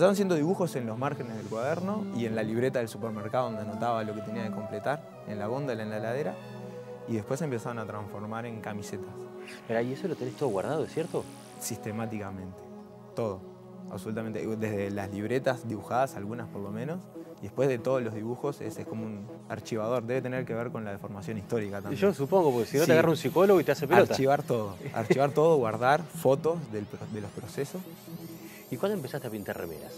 Empezaron siendo dibujos en los márgenes del cuaderno y en la libreta del supermercado donde anotaba lo que tenía que completar, en la góndola, en la heladera, y después se empezaron a transformar en camisetas. Mirá, ¿y eso lo tenés todo guardado, es cierto? Sistemáticamente, todo, absolutamente, desde las libretas dibujadas, algunas por lo menos, y después de todos los dibujos, ese es como un archivador, debe tener que ver con la deformación histórica también. Yo supongo, porque si no Sí. te agarra un psicólogo y te hace pelota. Archivar todo, guardar fotos de los procesos. ¿Y cuándo empezaste a pintar remeras?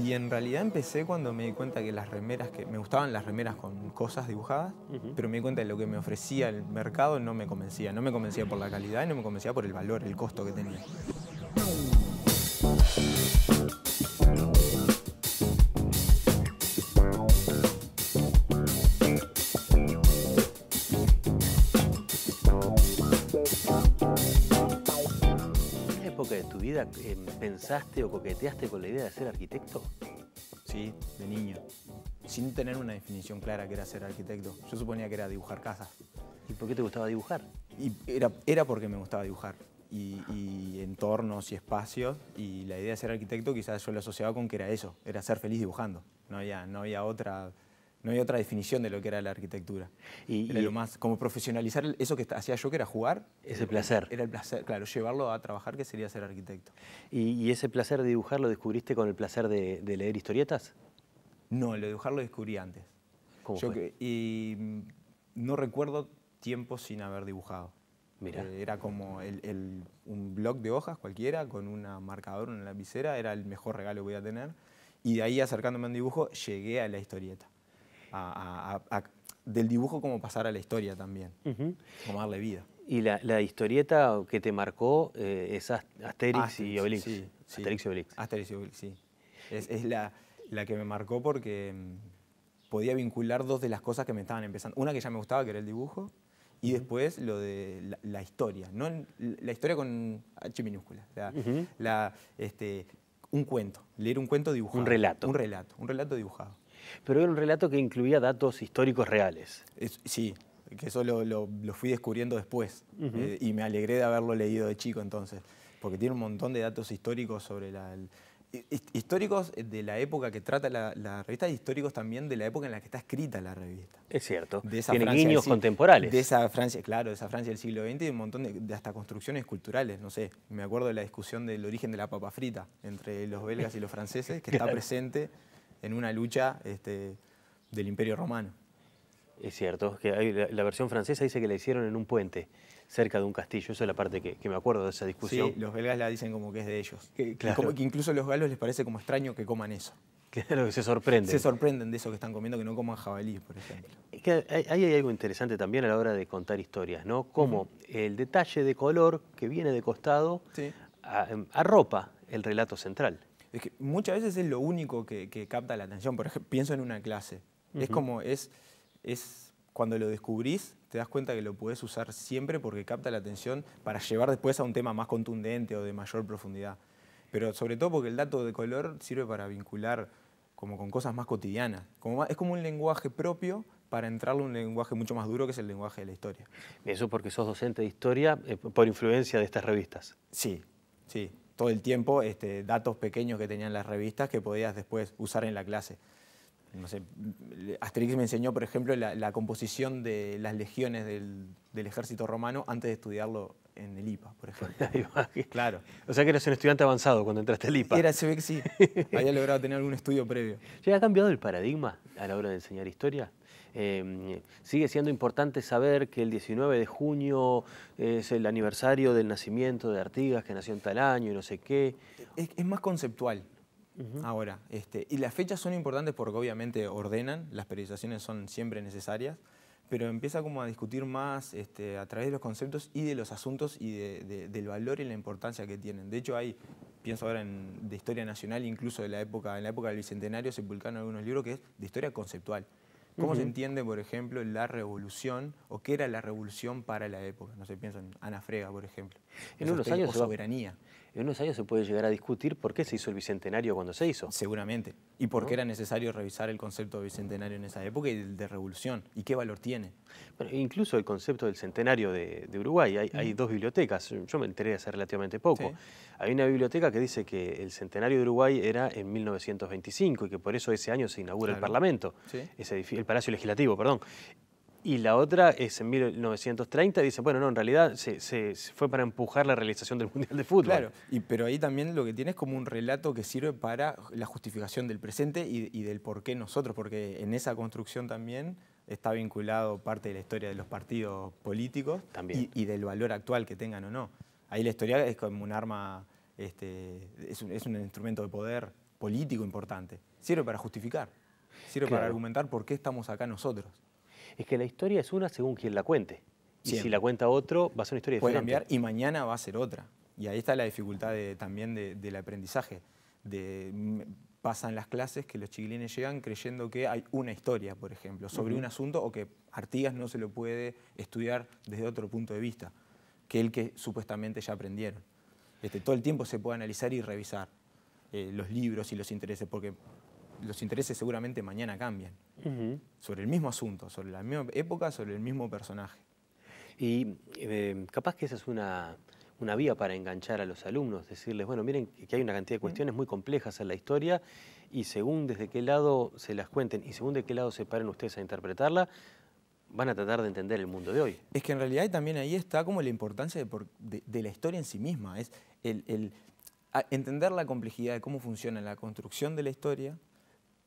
Y en realidad empecé cuando me di cuenta que las remeras, que me gustaban las remeras con cosas dibujadas, pero me di cuenta de lo que me ofrecía el mercado no me convencía. No me convencía por la calidad y no me convencía por el valor, el costo que tenía. ¿En qué época de tu vida pensaste o coqueteaste con la idea de ser arquitecto? Sí, de niño. Sin tener una definición clara que era ser arquitecto. Yo suponía que era dibujar casas. ¿Y por qué te gustaba dibujar? Y era porque me gustaba dibujar. Y entornos y espacios. Y la idea de ser arquitecto quizás yo lo asociaba con que era eso, era ser feliz dibujando. No había otra definición de lo que era la arquitectura. Era lo más, como profesionalizar eso que hacía yo, que era jugar. Ese placer. Era el placer, claro, llevarlo a trabajar, que sería ser arquitecto. ¿Y ese placer de dibujar lo descubriste con el placer de leer historietas? No, lo de dibujar lo descubrí antes. ¿Cómo fue? Y no recuerdo tiempo sin haber dibujado. Mirá. Era como un bloc de hojas cualquiera, con un marcador, una lapicera, era el mejor regalo que voy a tener. Y de ahí, acercándome a un dibujo, llegué a la historieta. Del dibujo como pasar a la historia también, como darle vida. ¿Y la historieta que te marcó es Asterix y Obelix? Sí, Asterix y Obelix. Asterix y Obelix, sí. Es la que me marcó porque podía vincular dos de las cosas que me estaban empezando. Una que ya me gustaba, que era el dibujo, y después lo de la historia. No la historia con H minúscula. Un cuento, leer un cuento dibujado. Un relato. Un relato dibujado. Pero era un relato que incluía datos históricos reales. Sí, que eso lo fui descubriendo después. Y me alegré de haberlo leído de chico entonces. Porque tiene un montón de datos históricos sobre históricos de la época que trata la revista, y históricos también de la época en la que está escrita la revista. Es cierto. Tiene guiños contemporáneos. De esa Francia, claro, de esa Francia del siglo XX, y un montón de hasta construcciones culturales. No sé, me acuerdo de la discusión del origen de la papa frita entre los belgas y los franceses, que está presente en una lucha del Imperio Romano. Es cierto, que la versión francesa dice que la hicieron en un puente, cerca de un castillo. Esa es la parte que me acuerdo de esa discusión. Sí, los belgas la dicen como que es de ellos. Claro. Como que incluso a los galos les parece como extraño que coman eso. Claro, que se sorprenden. Se sorprenden de eso que están comiendo, que no coman jabalí, por ejemplo. Ahí hay algo interesante también a la hora de contar historias, ¿no? Como el detalle de color que viene de costado arropa el relato central. Es que muchas veces es lo único que capta la atención. Por ejemplo, pienso en una clase. Es como, cuando lo descubrís, te das cuenta que lo podés usar siempre porque capta la atención para llevar después a un tema más contundente o de mayor profundidad. Pero sobre todo porque el dato de color sirve para vincular como con cosas más cotidianas. Es como un lenguaje propio para entrarle a un lenguaje mucho más duro, que es el lenguaje de la historia. Eso porque sos docente de historia por influencia de estas revistas. Sí, sí. Todo el tiempo datos pequeños que tenían las revistas que podías después usar en la clase. No sé, Asterix me enseñó, por ejemplo, la composición de las legiones del ejército romano antes de estudiarlo en el IPA, por ejemplo. Claro. O sea que eras un estudiante avanzado cuando entraste al IPA. Se ve que sí. Había logrado tener algún estudio previo. ¿Ya ha cambiado el paradigma a la hora de enseñar historia? Sigue siendo importante saber que el 19 de junio es el aniversario del nacimiento de Artigas, que nació en tal año y no sé qué. Es más conceptual. Ahora, y las fechas son importantes porque obviamente ordenan, las periodizaciones son siempre necesarias, pero empieza como a discutir más a través de los conceptos y de los asuntos y del valor y la importancia que tienen. De hecho, pienso ahora de historia nacional, incluso en la época del Bicentenario se publicaron algunos libros que es de historia conceptual. ¿Cómo se entiende, por ejemplo, la revolución o qué era la revolución para la época? No sé, pienso en Ana Frega, por ejemplo. En unos años soberanía. En unos años se puede llegar a discutir por qué se hizo el Bicentenario cuando se hizo. Seguramente. Y por qué era necesario revisar el concepto de Bicentenario en esa época y de revolución. ¿Y qué valor tiene? Bueno, incluso el concepto del Centenario de Uruguay. Hay dos bibliotecas. Yo me enteré hace relativamente poco. Sí. Hay una biblioteca que dice que el Centenario de Uruguay era en 1925 y que por eso ese año se inaugura el Parlamento, Sí. el Palacio Legislativo, perdón. Y la otra es en 1930, dice, bueno, no, en realidad se fue para empujar la realización del Mundial de Fútbol. Claro, pero ahí también lo que tiene es como un relato que sirve para la justificación del presente y del por qué nosotros, porque en esa construcción también está vinculado parte de la historia de los partidos políticos y del valor actual que tengan o no. Ahí la historia es como un arma, es un instrumento de poder político importante. Sirve para justificar, sirve para argumentar por qué estamos acá nosotros. Es que la historia es una según quien la cuente. Y Siempre. si la cuenta otro, va a ser una historia Puede diferente. cambiar y mañana va a ser otra. Y ahí está la dificultad también del aprendizaje. Pasan las clases que los chiquilines llegan creyendo que hay una historia, por ejemplo, sobre un asunto o que Artigas no se lo puede estudiar desde otro punto de vista que el que supuestamente ya aprendieron. Todo el tiempo se puede analizar y revisar los libros y los intereses, porque los intereses seguramente mañana cambian. Sobre el mismo asunto, sobre la misma época, sobre el mismo personaje. Y capaz que esa es una vía para enganchar a los alumnos, decirles, bueno, miren que hay una cantidad de cuestiones muy complejas en la historia y según desde qué lado se las cuenten y según de qué lado se paren ustedes a interpretarla, van a tratar de entender el mundo de hoy. Es que en realidad también ahí está como la importancia de la historia en sí misma. Es entender la complejidad de cómo funciona la construcción de la historia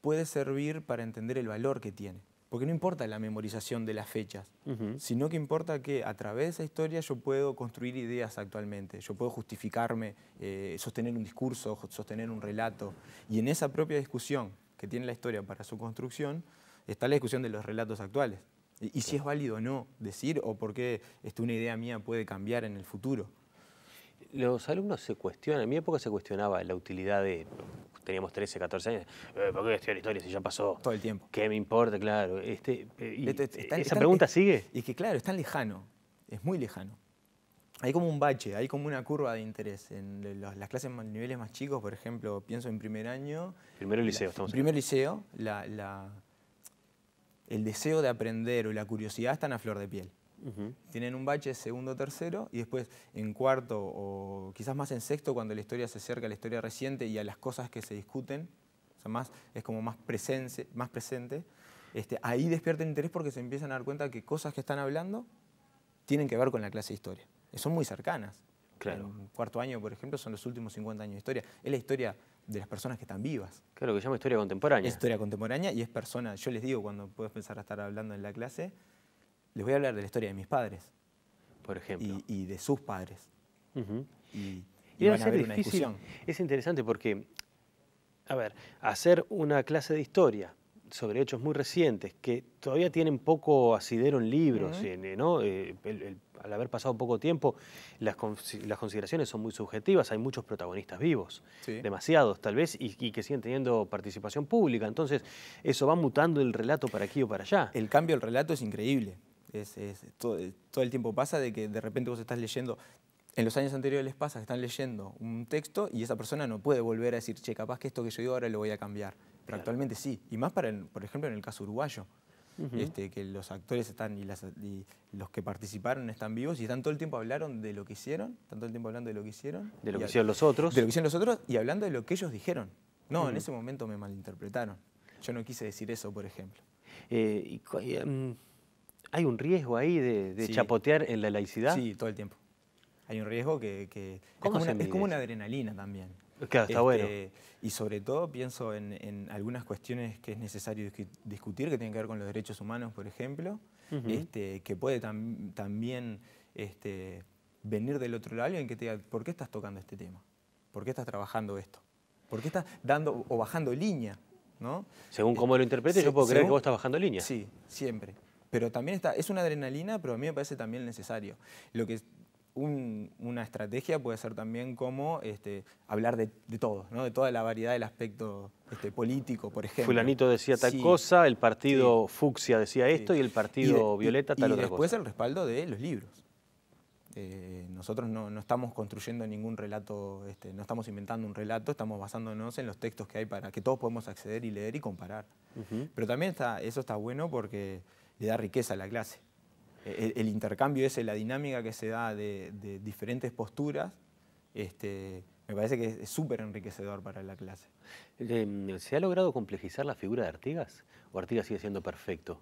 puede servir para entender el valor que tiene. Porque no importa la memorización de las fechas, sino que importa que a través de esa historia yo puedo construir ideas actualmente, yo puedo justificarme, sostener un discurso, sostener un relato. Y en esa propia discusión que tiene la historia para su construcción, está la discusión de los relatos actuales. Y si es válido o no decir, o por qué una idea mía puede cambiar en el futuro. Los alumnos se cuestionan, en mi época se cuestionaba la utilidad de, teníamos 13, 14 años, ¿por qué estudiar historia si ya pasó? Todo el tiempo. ¿Qué me importa? Claro. ¿Esa pregunta sigue? Es que claro, es tan lejano, es muy lejano. Hay como un bache, hay como una curva de interés. En las clases niveles más chicos, por ejemplo, pienso en primer año. Primero liceo, estamos en primer liceo, el deseo de aprender o la curiosidad están a flor de piel. Tienen un bache segundo, tercero, y después en cuarto o quizás más en sexto, cuando la historia se acerca a la historia reciente y a las cosas que se discuten, o sea, es como más presente, ahí despierta el interés porque se empiezan a dar cuenta que cosas que están hablando tienen que ver con la clase de historia. Son muy cercanas. Claro. En cuarto año, por ejemplo, son los últimos 50 años de historia. Es la historia de las personas que están vivas. Claro, que se llama historia contemporánea. Es historia contemporánea y es persona. Yo les digo, cuando puedo empezar a estar hablando en la clase, les voy a hablar de la historia de mis padres. Por ejemplo. Y de sus padres. Y van a haber una discusión. Es interesante porque, a ver, hacer una clase de historia sobre hechos muy recientes que todavía tienen poco asidero en libros, ¿no? Al haber pasado poco tiempo, las consideraciones son muy subjetivas, hay muchos protagonistas vivos, demasiados tal vez, y que siguen teniendo participación pública. Entonces, eso va mutando el relato para aquí o para allá. El cambio del relato es increíble. Todo el tiempo pasa de que de repente vos estás leyendo, en los años anteriores les pasa que están leyendo un texto y esa persona no puede volver a decir, che, capaz que esto que yo digo ahora lo voy a cambiar. Pero actualmente sí, y más por ejemplo en el caso uruguayo, que los actores están y los que participaron están vivos y están todo el tiempo hablando de lo que hicieron, De lo que hicieron los otros. De lo que hicieron los otros y hablando de lo que ellos dijeron. No, en ese momento me malinterpretaron. Yo no quise decir eso, por ejemplo. ¿Hay un riesgo ahí de chapotear en la laicidad? Sí, todo el tiempo. Hay un riesgo que es como una adrenalina también. Claro, está bueno. Y sobre todo pienso en algunas cuestiones que es necesario discutir, que tienen que ver con los derechos humanos, por ejemplo, que puede también venir del otro lado alguien que te diga, ¿por qué estás tocando este tema? ¿Por qué estás trabajando esto? ¿Por qué estás dando o bajando línea? ¿No? Según cómo lo interpretes, yo puedo creer que vos estás bajando línea. Sí, siempre. Pero también es una adrenalina, pero a mí me parece también necesario. Lo que una estrategia puede ser también como hablar de todo, ¿no? De toda la variedad del aspecto político, por ejemplo. Fulanito decía tal cosa, el partido fucsia decía esto y el partido violeta tal otra cosa. Y después el respaldo de los libros. nosotros no estamos construyendo ningún relato, no estamos inventando un relato, estamos basándonos en los textos que hay para que todos podemos acceder y leer y comparar. Pero también eso está bueno porque le da riqueza a la clase. El intercambio ese, la dinámica que se da de diferentes posturas, me parece que es súper enriquecedor para la clase. ¿Se ha logrado complejizar la figura de Artigas? ¿O Artigas sigue siendo perfecto?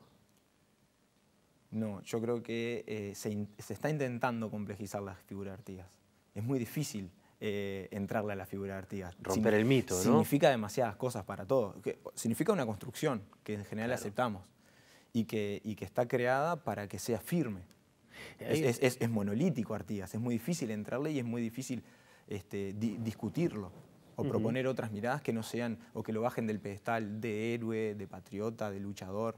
No, yo creo que se está intentando complejizar la figura de Artigas. Es muy difícil entrarle a la figura de Artigas. Romper el mito, ¿no? Significa demasiadas cosas para todos. Significa una construcción que en general aceptamos y que está creada para que sea firme. Es monolítico Artigas, es muy difícil entrarle y es muy difícil discutirlo o proponer otras miradas que no sean o que lo bajen del pedestal de héroe, de patriota, de luchador.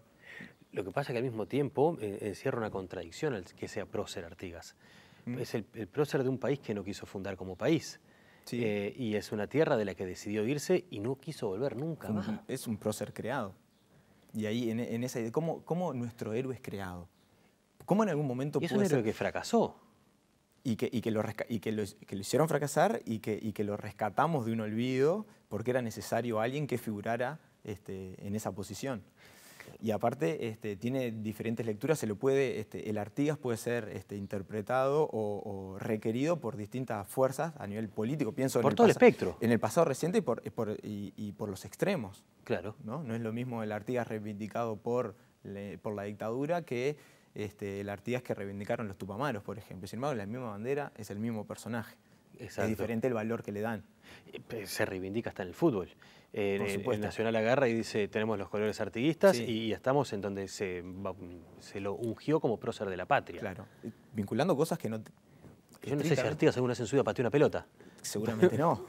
Lo que pasa es que al mismo tiempo encierra una contradicción el que sea prócer Artigas. Es el prócer de un país que no quiso fundar como país. Sí. Y es una tierra de la que decidió irse y no quiso volver nunca más. Es un prócer creado. Y ahí en esa idea, ¿cómo nuestro héroe es creado? ¿Cómo en algún momento puede ser? Es un héroe que fracasó. Y que lo hicieron fracasar y que lo rescatamos de un olvido porque era necesario alguien que figurara en esa posición. Y aparte tiene diferentes lecturas, el Artigas puede ser interpretado o requerido por distintas fuerzas a nivel político. Pienso por todo el espectro. En el pasado reciente y por los extremos. Claro. No es lo mismo el Artigas reivindicado por la dictadura que el Artigas que reivindicaron los tupamaros, por ejemplo. Sin embargo, la misma bandera es el mismo personaje. Exacto. Es diferente el valor que le dan. Se reivindica hasta en el fútbol. El Nacional agarra y dice, tenemos los colores artiguistas, sí. Y estamos en donde se lo ungió como prócer de la patria. Claro, vinculando cosas que no... Yo no sé si Artigas alguna vez en su vida pateó una pelota. Seguramente no.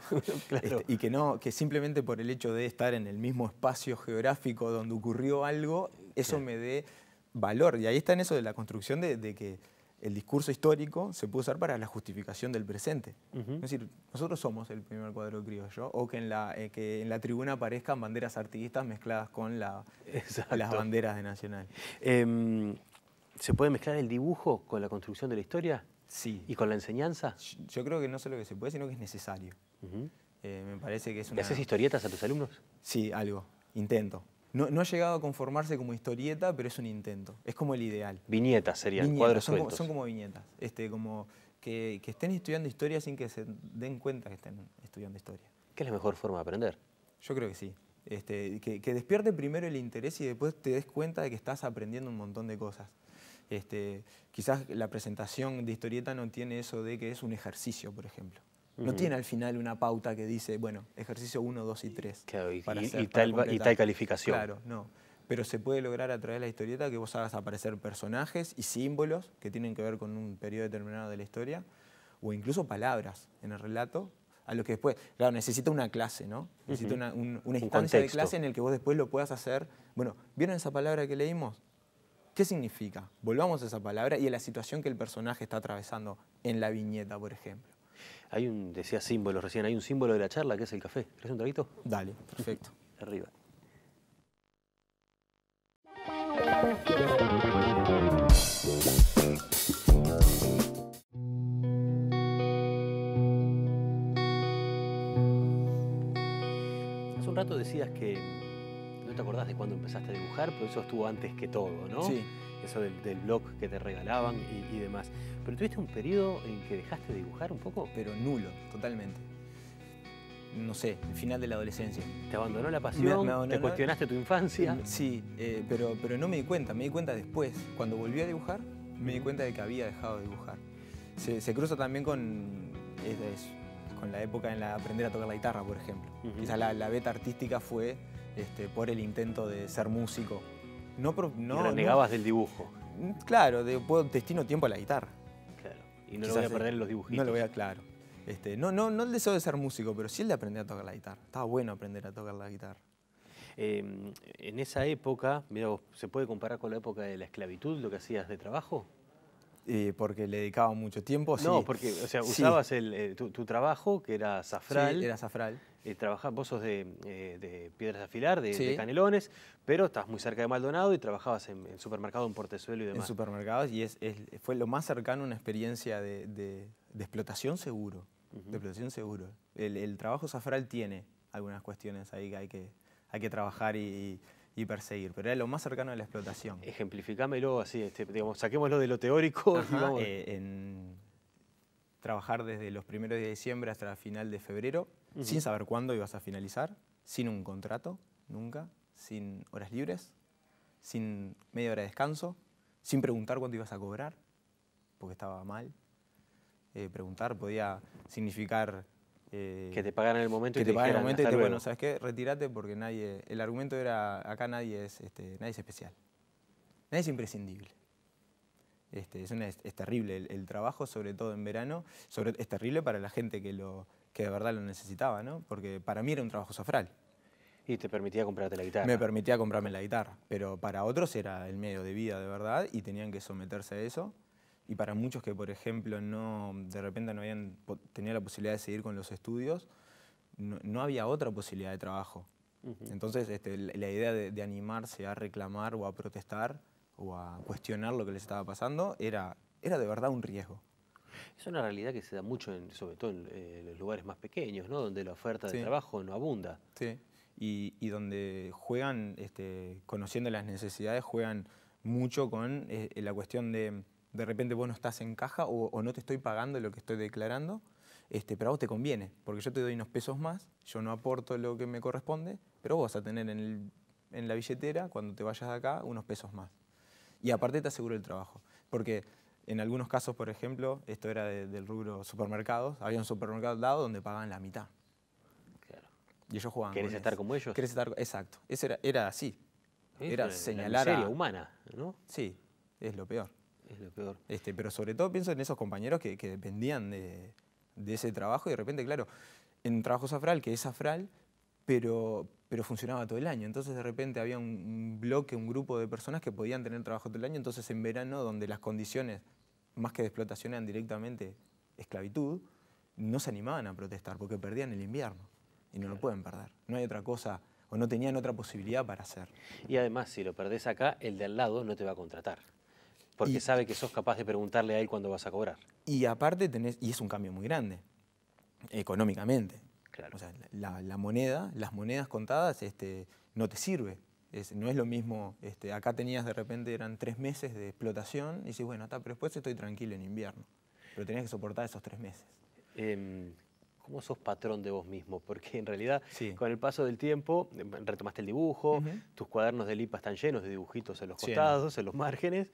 Claro. Y que simplemente por el hecho de estar en el mismo espacio geográfico donde ocurrió algo, eso me dé valor. Y ahí está en eso de la construcción de que el discurso histórico se puede usar para la justificación del presente. Es decir, nosotros somos el primer cuadro criollo, o que en la tribuna aparezcan banderas artiguistas mezcladas con las banderas de Nacional. ¿Se puede mezclar el dibujo con la construcción de la historia? Sí. ¿Y con la enseñanza? Yo creo que no solo que se puede, sino que es necesario. Me parece que es una... ¿Le haces historietas a tus alumnos? Sí, algo. Intento. No ha llegado a conformarse como historieta, pero es un intento. Es como el ideal. Viñetas serían, cuadros sueltos. Son como viñetas. Como que estén estudiando historia sin que se den cuenta que estén estudiando historia. ¿Qué es la mejor forma de aprender? Yo creo que sí. Que despierte primero el interés y después te des cuenta de que estás aprendiendo un montón de cosas. Quizás la presentación de historieta no tiene eso de que es un ejercicio, por ejemplo. No tiene al final una pauta que dice, bueno, ejercicio 1, 2 y 3. Claro, y tal calificación. Claro, no. Pero se puede lograr a través de la historieta que vos hagas aparecer personajes y símbolos que tienen que ver con un periodo determinado de la historia, o incluso palabras en el relato, a lo que después, claro, necesita una clase, ¿no? Necesita una instancia de clase en el que vos después lo puedas hacer. Bueno, ¿vieron esa palabra que leímos? ¿Qué significa? Volvamos a esa palabra y a la situación que el personaje está atravesando en la viñeta, por ejemplo. Decía símbolos recién, hay un símbolo de la charla que es el café. ¿Querés un traguito? Dale, perfecto. Arriba. Hace un rato decías que no te acordás de cuándo empezaste a dibujar, pero eso estuvo antes que todo, ¿no? Sí. Eso del blog que te regalaban y demás. ¿Pero tuviste un periodo en que dejaste de dibujar un poco? Pero nulo, totalmente. No sé, el final de la adolescencia. ¿Te abandonó la pasión? ¿Te cuestionaste tu infancia? Sí, pero no me di cuenta después. Cuando volví a dibujar, me di cuenta de que había dejado de dibujar. Se cruza también con la época en la aprender a tocar la guitarra, por ejemplo. Quizás la beta artística fue por el intento de ser músico. Y renegabas del dibujo. Claro, destino tiempo a la guitarra. Claro, y no lo voy a perder en los dibujitos. No lo voy a, claro. No el deseo de ser músico, pero sí el de aprender a tocar la guitarra. Estaba bueno aprender a tocar la guitarra. En esa época, mira vos, ¿se puede comparar con la época de la esclavitud, lo que hacías de trabajo? Porque le dedicaba mucho tiempo, sí. No, porque usabas tu trabajo, que era Safral. Sí, era Safral. Vos sos de Piedras de Afilar, de Canelones, pero estabas muy cerca de Maldonado y trabajabas en supermercado en Portezuelo y demás. En supermercados, y fue lo más cercano a una experiencia de de explotación seguro, de explotación seguro. El trabajo zafral tiene algunas cuestiones ahí que hay que trabajar y perseguir, pero era lo más cercano a la explotación. Ejemplificámelo así, digamos, saquémoslo de lo teórico. Ajá, Y vamos... en trabajar desde los primeros días de diciembre hasta el final de febrero, sin saber cuándo ibas a finalizar, sin un contrato, nunca, sin horas libres, sin media hora de descanso, sin preguntar cuánto ibas a cobrar, porque estaba mal. Preguntar podía significar... que te pagaran en el momento que y te pagaran en el momento y te, luego. bueno, ¿sabes qué? Retírate porque nadie... El argumento era, acá nadie es especial. Nadie es imprescindible. Es terrible el trabajo, sobre todo en verano. Es terrible para la gente que de verdad lo necesitaba, ¿no? Porque para mí era un trabajo zafral. Y te permitía comprarte la guitarra. Me permitía comprarme la guitarra, pero para otros era el medio de vida de verdad y tenían que someterse a eso. Y para muchos que, por ejemplo, de repente no habían tenido la posibilidad de seguir con los estudios, no había otra posibilidad de trabajo. Entonces, la idea de animarse a reclamar o a protestar o a cuestionar lo que les estaba pasando era de verdad un riesgo. Es una realidad que se da mucho, sobre todo en los lugares más pequeños, ¿no? Donde la oferta de trabajo no abunda. Sí, y donde juegan, conociendo las necesidades, juegan mucho con la cuestión de repente vos no estás en caja o no te estoy pagando lo que estoy declarando, pero a vos te conviene, porque yo te doy unos pesos más, yo no aporto lo que me corresponde, pero vos vas a tener en la billetera, cuando te vayas de acá, unos pesos más. Y aparte te aseguro el trabajo, porque en algunos casos, por ejemplo, esto era del rubro supermercados, había un supermercado al lado donde pagaban la mitad. Claro. Y ellos jugaban. ¿Querés estar como ellos? ¿Querés estar? Exacto. Era así. Era señalar la miseria humana, ¿no? Sí, es lo peor. Es lo peor. Pero sobre todo pienso en esos compañeros que dependían de ese trabajo y de repente, claro, en un trabajo zafral, que es zafral, pero funcionaba todo el año. Entonces de repente había un bloque, un grupo de personas que podían tener trabajo todo el año. Entonces en verano, donde las condiciones más que de explotación eran directamente esclavitud, no se animaban a protestar porque perdían el invierno. Y no lo pueden perder. No hay otra cosa, o no tenían otra posibilidad para hacer. Y además, si lo perdés acá, el de al lado no te va a contratar. Porque sabe que sos capaz de preguntarle a él cuándo vas a cobrar. Y aparte y es un cambio muy grande, económicamente. Claro. O sea, la moneda, las monedas contadas no te sirve. No es lo mismo, acá tenías de repente, eran 3 meses de explotación, y dices, bueno, pero después estoy tranquilo en invierno. Pero tenías que soportar esos 3 meses. ¿Cómo sos patrón de vos mismo? Porque en realidad, sí, con el paso del tiempo, retomaste el dibujo, tus cuadernos de lipa están llenos de dibujitos en los costados, en los márgenes,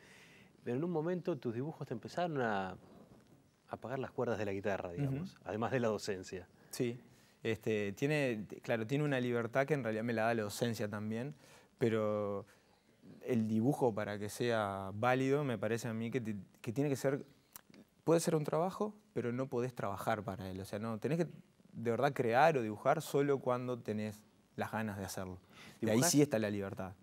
pero en un momento tus dibujos te empezaron a apagar las cuerdas de la guitarra, digamos, además de la docencia. Sí, tiene una libertad que en realidad me la da la docencia también, pero el dibujo, para que sea válido, me parece a mí que tiene que ser... Puede ser un trabajo, pero no podés trabajar para él. O sea, no, tenés que de verdad crear o dibujar solo cuando tenés las ganas de hacerlo. Y ahí sí está la libertad.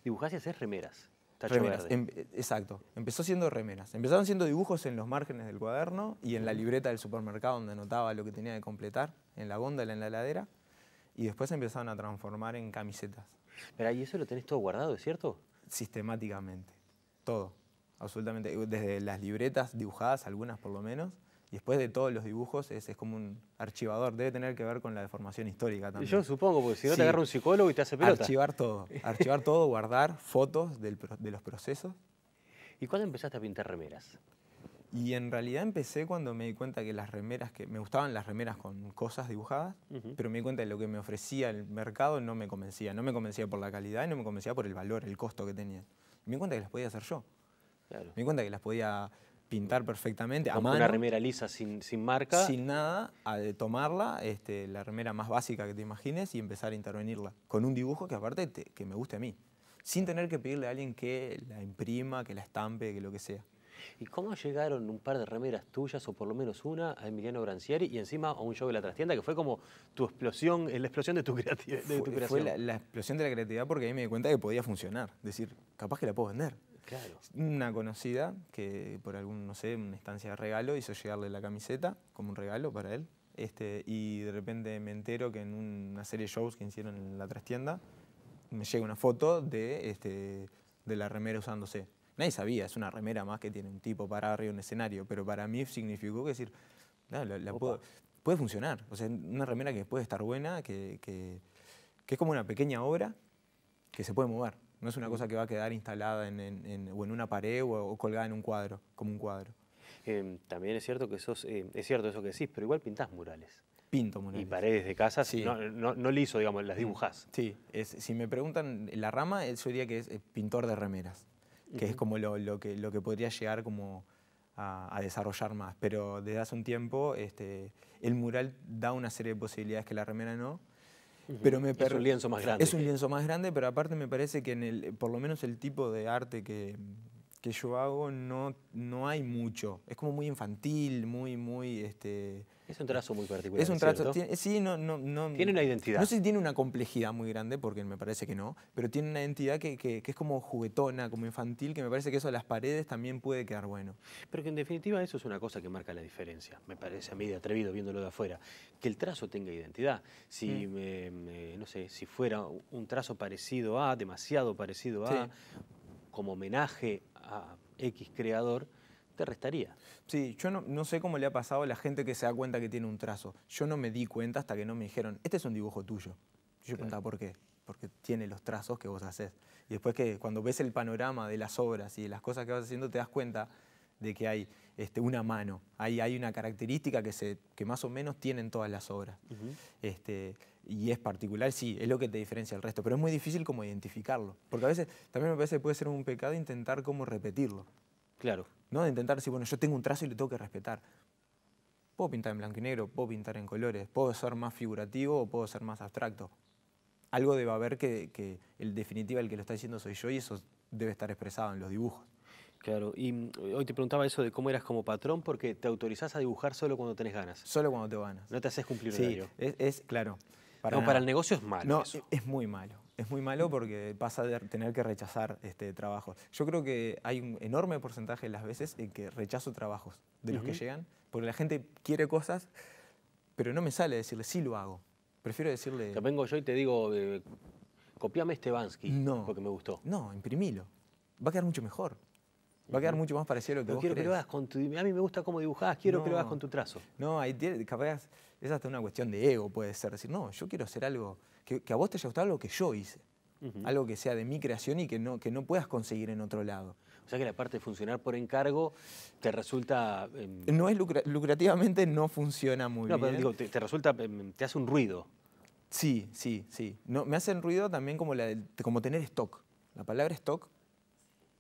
Dibujás y hacés remeras. Remeras, exacto. Empezó siendo remeras. Empezaron siendo dibujos en los márgenes del cuaderno y en la libreta del supermercado donde anotaba lo que tenía que completar, en la góndola, en la heladera, y después empezaron a transformar en camisetas. Pero ahí eso lo tenés todo guardado, ¿es cierto? Sistemáticamente. Todo. Absolutamente, desde las libretas dibujadas, algunas por lo menos, y después de todos los dibujos es como un archivador, debe tener que ver con la deformación histórica también. Yo supongo, porque si no te agarra un psicólogo y te hace pelota. Archivar todo, guardar fotos de los procesos. ¿Y cuándo empezaste a pintar remeras? Y en realidad empecé cuando me di cuenta que las remeras, me gustaban las remeras con cosas dibujadas, pero me di cuenta de lo que me ofrecía el mercado no me convencía. No me convencía por la calidad y no me convencía por el valor, el costo que tenía. Y me di cuenta que las podía hacer yo. Claro. Me di cuenta que las podía pintar perfectamente a mano. Una remera lisa sin marca. Sin nada, a tomarla, la remera más básica que te imagines y empezar a intervenirla. Con un dibujo que aparte que me guste a mí. Sin tener que pedirle a alguien que la imprima, que la estampe, que lo que sea. ¿Y cómo llegaron un par de remeras tuyas, o por lo menos una, a Emiliano Branciari y encima a un show de La Trastienda, que fue como tu explosión, la explosión de tu creatividad? Fue la explosión de la creatividad porque ahí me di cuenta que podía funcionar. Es decir, capaz que la puedo vender. Claro. Una conocida que por una instancia de regalo hizo llegarle la camiseta como un regalo para él. Y de repente me entero que en una serie de shows que hicieron en La Trastienda me llega una foto de la remera usándose. Nadie sabía, es una remera más que tiene un tipo para arriba en un escenario, pero para mí significó que decir, no, puede funcionar. O sea, una remera que puede estar buena, que es como una pequeña obra que se puede mover. No es una cosa que va a quedar instalada o en una pared o colgada en un cuadro, como un cuadro. También es cierto que es cierto eso que decís, pero igual pintás murales. Pinto murales. Y paredes de casas, sí. no liso, digamos, las dibujás. Sí, si me preguntan la rama, yo diría que es pintor de remeras, que es como lo que podría llegar como a desarrollar más. Pero desde hace un tiempo el mural da una serie de posibilidades que la remera no. Pero es un lienzo más grande. Es un lienzo más grande, pero aparte me parece que por lo menos el tipo de arte que yo hago no hay mucho. Es como muy infantil, muy... Es un trazo muy particular, es un trazo, ¿cierto? sí, tiene una identidad. No sé si tiene una complejidad muy grande, porque me parece que no, pero tiene una identidad que es como juguetona, como infantil, que me parece que eso de las paredes también puede quedar bueno. Pero que en definitiva eso es una cosa que marca la diferencia, me parece a mí de atrevido viéndolo de afuera, que el trazo tenga identidad. Si, no sé, si fuera un trazo parecido a, demasiado parecido a, como homenaje a X creador, te restaría. Sí, yo no sé cómo le ha pasado a la gente que se da cuenta que tiene un trazo. Yo no me di cuenta hasta que no me dijeron, este es un dibujo tuyo. Yo preguntaba, ¿por qué? Porque tiene los trazos que vos haces. Y después que cuando ves el panorama de las obras y de las cosas que vas haciendo, te das cuenta de que hay una mano. Hay una característica que más o menos tienen todas las obras. Y es particular, sí, es lo que te diferencia del resto. Pero es muy difícil como identificarlo. Porque a veces también me parece que puede ser un pecado intentar como repetirlo. Claro. ¿No? De intentar decir, bueno, yo tengo un trazo y lo tengo que respetar. Puedo pintar en blanco y negro, puedo pintar en colores, puedo ser más figurativo o puedo ser más abstracto. Algo debe haber que en definitiva el que lo está diciendo soy yo y eso debe estar expresado en los dibujos. Claro, y hoy te preguntaba eso de cómo eras como patrón porque te autorizás a dibujar solo cuando tenés ganas. Solo cuando tengo ganas. No te haces cumplir sí, horario. Claro. Para el negocio es malo. No, eso. Es muy malo. Es muy malo porque pasa de tener que rechazar trabajos. Yo creo que hay un enorme porcentaje de las veces en que rechazo trabajos de los que llegan, porque la gente quiere cosas, pero no me sale decirle, sí lo hago. Prefiero decirle... Te vengo yo y te digo, copiame este Bansky, porque me gustó. No, imprimilo. Va a quedar mucho mejor. Va a quedar mucho más parecido a lo que pero vos quiero querés. Que lo hagas con tu... A mí me gusta cómo dibujás, quiero que lo hagas con tu trazo. No, ahí capaz es hasta una cuestión de ego, puede ser. Decir, no, yo quiero hacer algo, que a vos te haya gustado algo que yo hice. Algo que sea de mi creación y que no puedas conseguir en otro lado. O sea que la parte de funcionar por encargo te resulta... No es lucrativamente no funciona muy bien. No, pero digo, te resulta, te hace un ruido. Sí. No, me hacen ruido también como tener stock. La palabra stock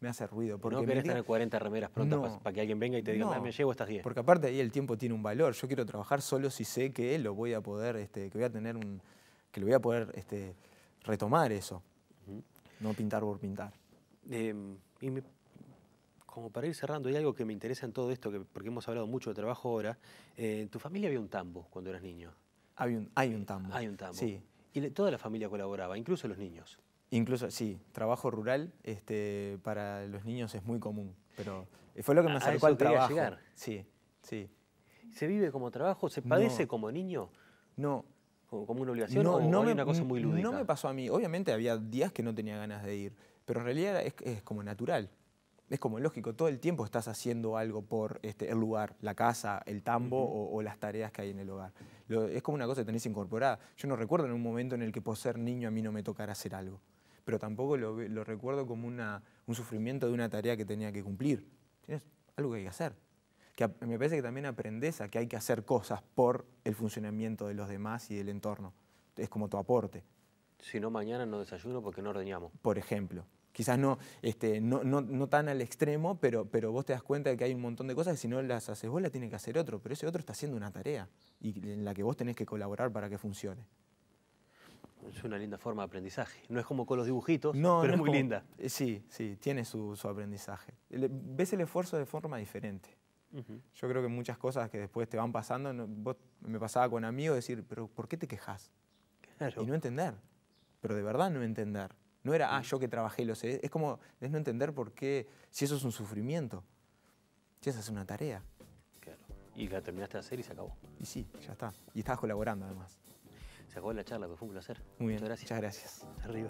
me hace ruido. Porque no querés tener 40 remeras prontas para que alguien venga y te diga, me llevo estas 10. Porque aparte ahí el tiempo tiene un valor. Yo quiero trabajar solo si sé que lo voy a poder, que lo voy a poder retomar eso. No pintar por pintar. Como para ir cerrando, hay algo que me interesa en todo esto, porque hemos hablado mucho de trabajo ahora. ¿En tu familia había un tambo cuando eras niño? Hay un tambo. Hay un tambo. Sí. Y toda la familia colaboraba, incluso los niños. Incluso, sí, trabajo rural para los niños es muy común, pero fue lo que me acercó al trabajo. Llegar. Sí. ¿Se vive como trabajo? ¿Se padece como niño? No. ¿Como una obligación o hay una cosa muy lúdica? No me pasó a mí. Obviamente había días que no tenía ganas de ir, pero en realidad es como natural. Es como lógico, todo el tiempo estás haciendo algo por el lugar, la casa, el tambo o las tareas que hay en el hogar. Es como una cosa que tenés incorporada. Yo no recuerdo en un momento en el que por ser niño a mí no me tocara hacer algo, pero tampoco lo recuerdo como un sufrimiento de una tarea que tenía que cumplir. Tienes algo que hay que hacer. Que me parece que también aprendés a que hay que hacer cosas por el funcionamiento de los demás y del entorno. Es como tu aporte. Si no, mañana no desayuno porque no ordeñamos. Por ejemplo. Quizás no tan al extremo, pero vos te das cuenta de que hay un montón de cosas que si no las haces vos, las tiene que hacer otro. Pero ese otro está haciendo una tarea y en la que vos tenés que colaborar para que funcione. Es una linda forma de aprendizaje. No es como con los dibujitos, pero es muy linda. Sí, tiene su aprendizaje. Ves el esfuerzo de forma diferente. Yo creo que muchas cosas que después te van pasando, me pasaba con amigos decir, pero ¿por qué te quejas? Claro. Y no entender, pero de verdad no entender. No era, yo que trabajé lo sé. Es como, es no entender por qué, si eso es un sufrimiento, si esa es una tarea. Claro. Y la terminaste de hacer y se acabó. Y sí, ya está. Y estabas colaborando además. Se acabó la charla, pero fue un placer. Muy bien, muchas gracias. Muchas gracias. Arriba.